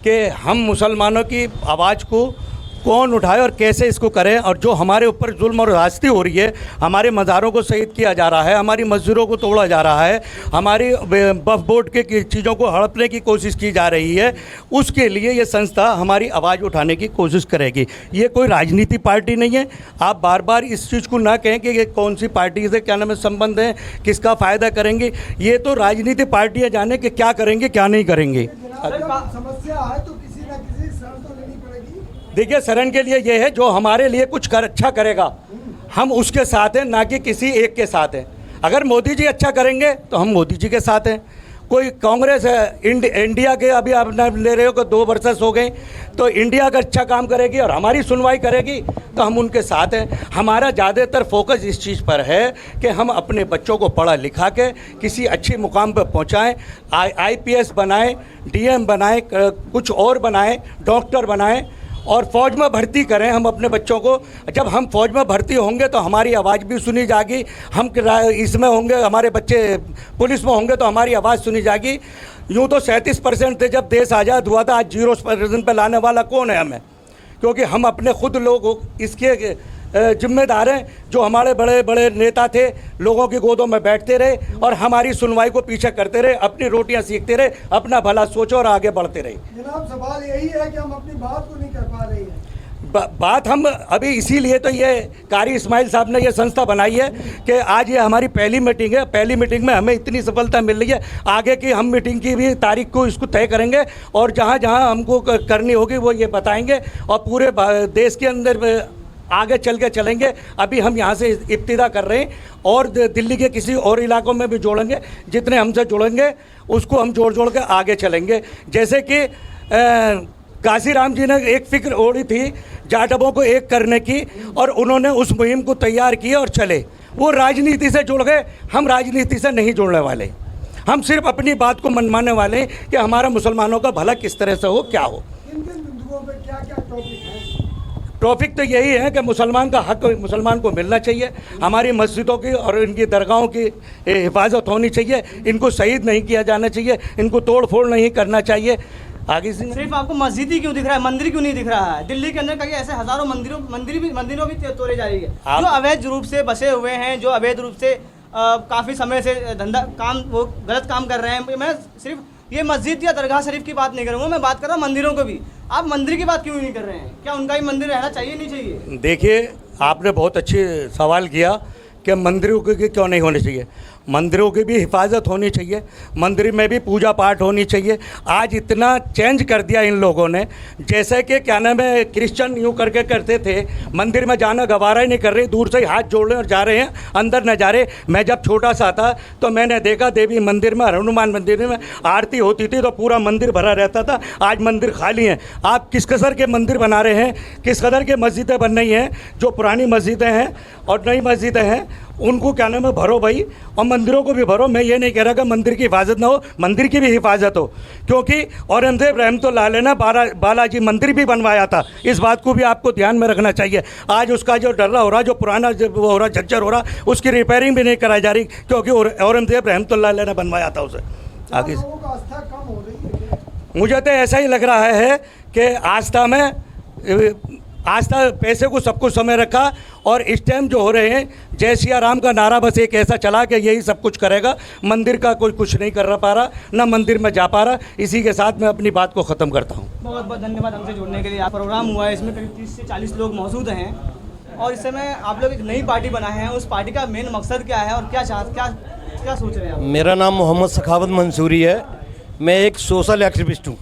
कि हम मुसलमानों की आवाज़ को कौन उठाए और कैसे इसको करें। और जो हमारे ऊपर जुल्म और ज़्यादती हो रही है, हमारे मज़ारों को शहीद किया जा रहा है, हमारी मस्जिदों को तोड़ा जा रहा है, हमारी वक्फ बोर्ड के चीज़ों को हड़पने की कोशिश की जा रही है, उसके लिए ये संस्था हमारी आवाज़ उठाने की कोशिश करेगी। ये कोई राजनीति पार्टी नहीं है। आप बार बार इस चीज़ को ना कहें कि ये कौन सी पार्टी से क्या नाम है संबंध है, किसका फ़ायदा करेंगे। ये तो राजनीति पार्टियाँ जाने कि क्या करेंगे क्या नहीं करेंगे। समस्या है तो किसी ना किसी शरण तो लेनी पड़ेगी। देखिए, शरण के लिए ये है जो हमारे लिए कुछ अच्छा करेगा, हम उसके साथ हैं, ना कि किसी एक के साथ हैं। अगर मोदी जी अच्छा करेंगे तो हम मोदी जी के साथ हैं। कोई कांग्रेस है, इंडिया के अभी आप नाम ले रहे हो कि 2 वर्षस हो गए, तो इंडिया अगर अच्छा काम करेगी और हमारी सुनवाई करेगी तो हम उनके साथ हैं। हमारा ज़्यादातर फोकस इस चीज़ पर है कि हम अपने बच्चों को पढ़ा लिखा के किसी अच्छे मुकाम पर पहुंचाएं, IPS बनाएं, DM बनाएं, कुछ और बनाएं, डॉक्टर बनाएं और फ़ौज में भर्ती करें हम अपने बच्चों को। जब हम फ़ौज में भर्ती होंगे तो हमारी आवाज़ भी सुनी जाएगी। हम इसमें होंगे, हमारे बच्चे पुलिस में होंगे तो हमारी आवाज़ सुनी जाएगी। यूँ तो 37% थे जब देश आज़ाद हुआ था, आज 0% पर लाने वाला कौन है हमें? क्योंकि हम अपने खुद लोग इसके जिम्मेदार हैं। जो हमारे बड़े बड़े नेता थे, लोगों की गोदों में बैठते रहे और हमारी सुनवाई को पीछे करते रहे, अपनी रोटियां सीखते रहे, अपना भला सोचो और आगे बढ़ते रहे। जनाब, सवाल यही है कि हम अपनी बात को नहीं कर पा रहे हैं। बात हम अभी इसीलिए तो ये कारी इस्माइल साहब ने ये संस्था बनाई है कि आज ये हमारी पहली मीटिंग है। पहली मीटिंग में हमें इतनी सफलता मिल रही है, आगे की हम मीटिंग की भी तारीख को इसको तय करेंगे और जहाँ जहाँ हमको करनी होगी वो ये बताएंगे और पूरे देश के अंदर आगे चल के चलेंगे। अभी हम यहाँ से इब्तिदा कर रहे हैं और दिल्ली के किसी और इलाकों में भी जोड़ेंगे। जितने हमसे जुड़ेंगे उसको हम जोड़ के आगे चलेंगे। जैसे कि काशीराम जी ने एक फिक्र ओढ़ी थी जाटवों को एक करने की और उन्होंने उस मुहिम को तैयार की और चले। वो राजनीति से जुड़ गए, हम राजनीति से नहीं जुड़ने वाले। हम सिर्फ अपनी बात को मनवाने वाले हैं कि हमारा मुसलमानों का भला किस तरह से हो, क्या हो। किन किन बिंदुओं पर क्या क्या टॉपिक है? टॉपिक तो यही है कि मुसलमान का हक मुसलमान को मिलना चाहिए, हमारी मस्जिदों की और इनकी दरगाहों की हिफाजत होनी चाहिए, इनको शहीद नहीं किया जाना चाहिए, इनको तोड़ फोड़ नहीं करना चाहिए। आगे से सिर्फ आपको मस्जिद ही क्यों दिख रहा है, मंदिर क्यों नहीं दिख रहा है? दिल्ली के अंदर कहीं ऐसे हजारों मंदिरों भी तोड़े जा रही है जो अवैध रूप से बसे हुए हैं, जो अवैध रूप से काफ़ी समय से वो गलत काम कर रहे हैं। मैं सिर्फ ये मस्जिद या दरगाह शरीफ की बात नहीं करूँगा, मैं बात कर रहा हूँ मंदिरों को भी। आप मंदिर की बात क्यों नहीं कर रहे हैं? क्या उनका ही मंदिर रहना चाहिए नहीं चाहिए? देखिए, आपने बहुत अच्छे सवाल किया कि मंदिरों की क्यों नहीं होनी चाहिए। मंदिरों की भी हिफाजत होनी चाहिए, मंदिर में भी पूजा पाठ होनी चाहिए। आज इतना चेंज कर दिया इन लोगों ने, जैसे कि क्या नाम है क्रिश्चियन यूँ करके करते थे, मंदिर में जाना गवारा ही नहीं कर रहे, दूर से ही हाथ जोड़ रहे और जा रहे हैं, अंदर न जा रहे। मैं जब छोटा सा था तो मैंने देखा देवी मंदिर में, हनुमान मंदिर में आरती होती थी तो पूरा मंदिर भरा रहता था। आज मंदिर खाली हैं। आप किस कदर के मंदिर बना रहे हैं, किस कदर के मस्जिदें बन रही हैं। जो पुरानी मस्जिदें हैं और नई मस्जिदें हैं उनको क्या नाम है भरो भाई, और मंदिरों को भी भरो। मैं ये नहीं कह रहा कि मंदिर की हिफाजत ना हो, मंदिर की भी हिफाजत हो, क्योंकि औरंगजेब रहमतुल्लाह अलैह ने बालाजी मंदिर भी बनवाया था। इस बात को भी आपको ध्यान में रखना चाहिए। आज उसका जो डर्रा हो रहा, जो पुराना जो हो रहा, झज्जर हो रहा, उसकी रिपेयरिंग भी नहीं कराई जा रही, क्योंकि औरंगजेब रहमतुल्लाह अलैह ने बनवाया था उसे। आगे आस्था कम हो रही है। मुझे तो ऐसा ही लग रहा है कि आस्था पैसे को सब कुछ समय रखा और इस टाइम जो हो रहे हैं जय सिया राम का नारा बस एक ऐसा चला कि यही सब कुछ करेगा। मंदिर का कोई कुछ नहीं कर पा रहा, ना मंदिर में जा पा रहा। इसी के साथ मैं अपनी बात को ख़त्म करता हूँ। बहुत बहुत धन्यवाद हमसे जुड़ने के लिए। आप प्रोग्राम हुआ है, इसमें करीब 30 से 40 लोग मौजूद हैं और इस समय आप लोग एक नई पार्टी बनाए हैं। उस पार्टी का मेन मकसद क्या है और क्या सोच रहे हैं आप? मेरा नाम मोहम्मद सखावत मंसूरी है। मैं एक सोशल एक्टिविस्ट हूँ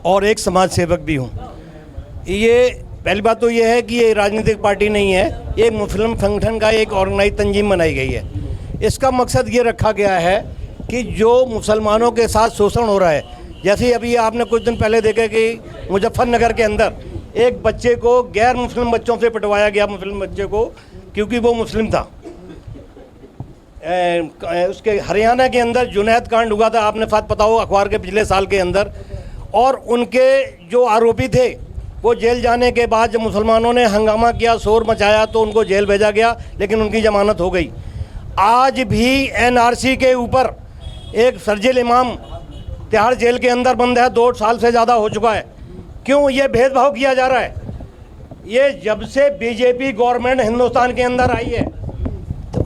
और एक समाज सेवक भी हूँ। ये पहली बात तो ये है कि ये राजनीतिक पार्टी नहीं है, ये मुस्लिम संगठन का एक ऑर्गेनाइज तंजीम बनाई गई है। इसका मकसद ये रखा गया है कि जो मुसलमानों के साथ शोषण हो रहा है, जैसे अभी आपने कुछ दिन पहले देखा कि मुजफ्फरनगर के अंदर एक बच्चे को गैर मुस्लिम बच्चों से पिटवाया गया, मुस्लिम बच्चे को, क्योंकि वो मुस्लिम था। उसके हरियाणा के अंदर जुनैद कांड हुआ था, आपने साथ पता हो अखबार के पिछले साल के अंदर, और उनके जो आरोपी थे वो जेल जाने के बाद जब मुसलमानों ने हंगामा किया, शोर मचाया, तो उनको जेल भेजा गया, लेकिन उनकी ज़मानत हो गई। आज भी एनआरसी के ऊपर एक सर्जिल इमाम तिहाड़ जेल के अंदर बंद है, 2 साल से ज़्यादा हो चुका है। क्यों ये भेदभाव किया जा रहा है? ये जब से बीजेपी गवर्नमेंट हिंदुस्तान के अंदर आई है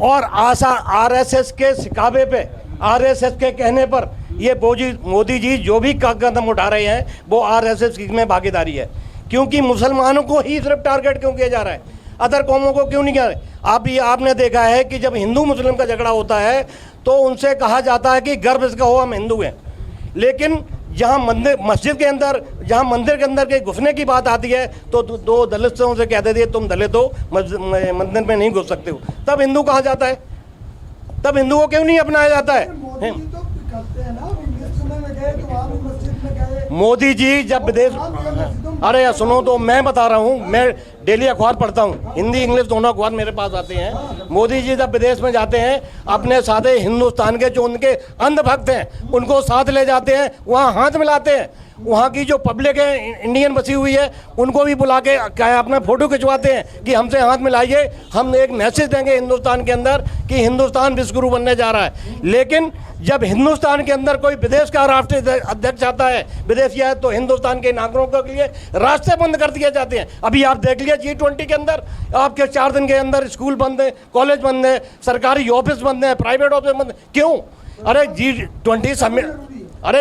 और आशा आरएसएस के सिकावे पे, आरएसएस के कहने पर ये मोदी जी जो भी कदम उठा रहे हैं वो आरएसएस में भागीदारी है। क्योंकि मुसलमानों को ही सिर्फ टारगेट क्यों किया जा रहा है, अदर कौमों को क्यों नहीं किया? आपने देखा है कि जब हिंदू मुस्लिम का झगड़ा होता है तो उनसे कहा जाता है कि गर्व इसका हो हम हिंदू हैं, लेकिन जहाँ मस्जिद के अंदर, जहाँ मंदिर के अंदर के घुसने की बात आती है तो 2 दलितों से कह देती है तुम दलित हो, मंदिर में नहीं घुस सकते हो, तब हिंदू कहा जाता है? तब हिंदू को क्यों नहीं अपनाया जाता है? मोदी जी तो करते हैं ना, विदेश में गए तो वहाँ भी मस्जिद में गए। मोदी जी जब विदेश, अरे यार सुनो तो मैं बता रहा हूँ, मैं डेली अखबार पढ़ता हूँ, हिंदी इंग्लिश दोनों अखबार मेरे पास आते हैं। मोदी जी जब विदेश में जाते हैं अपने साथे हिंदुस्तान के जो उनके अंधभक्त हैं उनको साथ ले जाते हैं, वहाँ हाथ मिलाते हैं, वहाँ की जो पब्लिक है इंडियन बसी हुई है उनको भी बुला के क्या अपना फ़ोटो खिंचवाते हैं कि हमसे हाथ मिलाइए, हम एक मैसेज देंगे हिंदुस्तान के अंदर कि हिंदुस्तान विश्वगुरु बनने जा रहा है। लेकिन जब हिंदुस्तान के अंदर कोई विदेश का राष्ट्रीय अध्यक्ष आता है, विदेशी है, तो हिंदुस्तान के नागरिकों के लिए रास्ते बंद कर दिए जाते हैं। अभी आप देख लीजिए G20 के अंदर आपके 4 दिन के अंदर स्कूल बंद है, कॉलेज बंद है, सरकारी ऑफिस बंद है, प्राइवेट ऑफिस बंद है। क्यों? अरे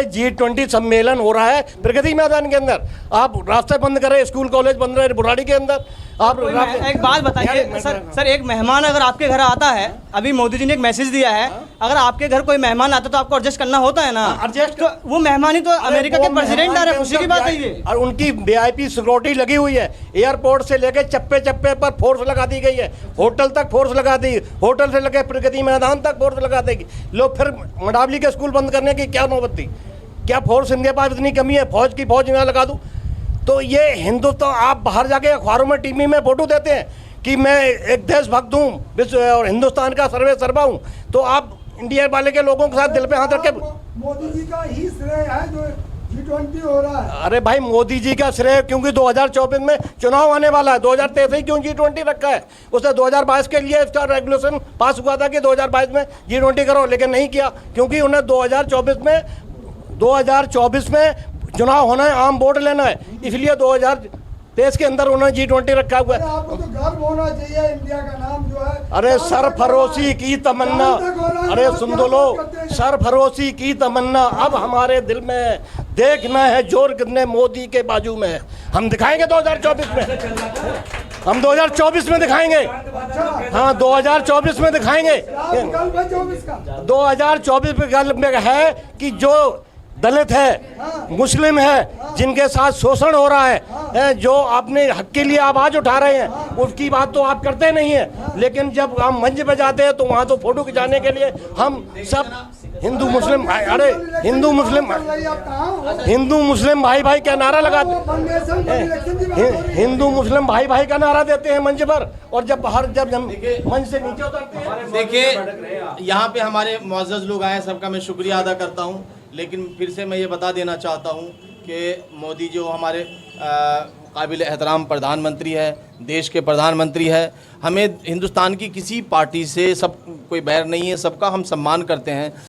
G20 सम्मेलन हो रहा है प्रगति मैदान के अंदर, आप रास्ते बंद करें, स्कूल कॉलेज बंद रहे बुराड़ी के अंदर। आप एक बात बताइए सर, एक मेहमान अगर आपके घर आता है, अभी मोदी जी ने एक मैसेज दिया है, अगर आपके घर कोई मेहमान आता है तो आपको एडजस्ट करना होता है ना? एडजस्ट तो वो मेहमान ही तो अमेरिका के प्रेसिडेंट आ रहे हैं, खुशी की बात है ये। और उनकी VIP सिक्योरिटी लगी हुई है, एयरपोर्ट से लेकर चप्पे चप्पे पर फोर्स लगा दी गई है, होटल तक फोर्स लगा दी, होटल से लेकर प्रगति मैदान तक फोर्स लगा देगी। लोग फिर मंडावली के स्कूल बंद करने की क्या नौबत थी? क्या फोर्स इंडिया पास इतनी कमी है फौज की? फौज यहाँ लगा दूँ? तो ये हिंदुस्तान, आप बाहर जाके अखबारों में टीवी में फोटो देते हैं कि मैं एक देशभक्त हूँ विश्व और हिंदुस्तान का सर्वे सर्वा हूँ, तो आप इंडिया वाले के लोगों के साथ दिल पे हाथ रख के मोदी जी का ही श्रेय है जो G20 हो रहा है। अरे भाई मोदी जी का श्रेय, क्योंकि 2024 में चुनाव आने वाला है, 2023 ही क्यों G20 रखा है? उसने 2022 के लिए इसका रेगुलेशन पास हुआ था कि 2022 में G20 करो, लेकिन नहीं किया क्योंकि उन्हें 2024 में चुनाव होना है, आम वोट लेना है, इसलिए 2023 के अंदर उन्होंने G20 रखा हुआ है। आपको तो गर्व होना चाहिए, इंडिया का नाम जो है। अरे सरफरोशी की तमन्ना, अरे सुन दो लो, सरफरोशी की तमन्ना अब हमारे दिल में है, देखना है जोर कितने मोदी के बाजू में है। हम दिखाएंगे 2024 में, हम 2024 में दिखाएंगे, हाँ 2024 में दिखाएंगे। 2024 में गल में है कि जो दलित है, मुस्लिम है, जिनके साथ शोषण हो रहा है, जो अपने हक के लिए आवाज उठा रहे हैं, उसकी बात तो आप करते नहीं है। लेकिन जब हम मंच पे जाते हैं तो वहाँ तो फोटो खिंचाने के लिए हम सब हिंदू मुस्लिम, अरे हिंदू मुस्लिम भाई भाई का नारा लगाते, हिंदू मुस्लिम भाई भाई का नारा देते हैं मंच पर, और जब बाहर जब हम मंच से नीचे उतरते हैं। देखिए यहाँ पे हमारे मुअज़्ज़ज़ लोग आए, सबका मैं शुक्रिया अदा करता हूँ, लेकिन फिर से मैं ये बता देना चाहता हूँ कि मोदी जो हमारे काबिल एहतराम प्रधानमंत्री है, देश के प्रधानमंत्री है, हमें हिंदुस्तान की किसी पार्टी से सब कोई बैर नहीं है, सबका हम सम्मान करते हैं।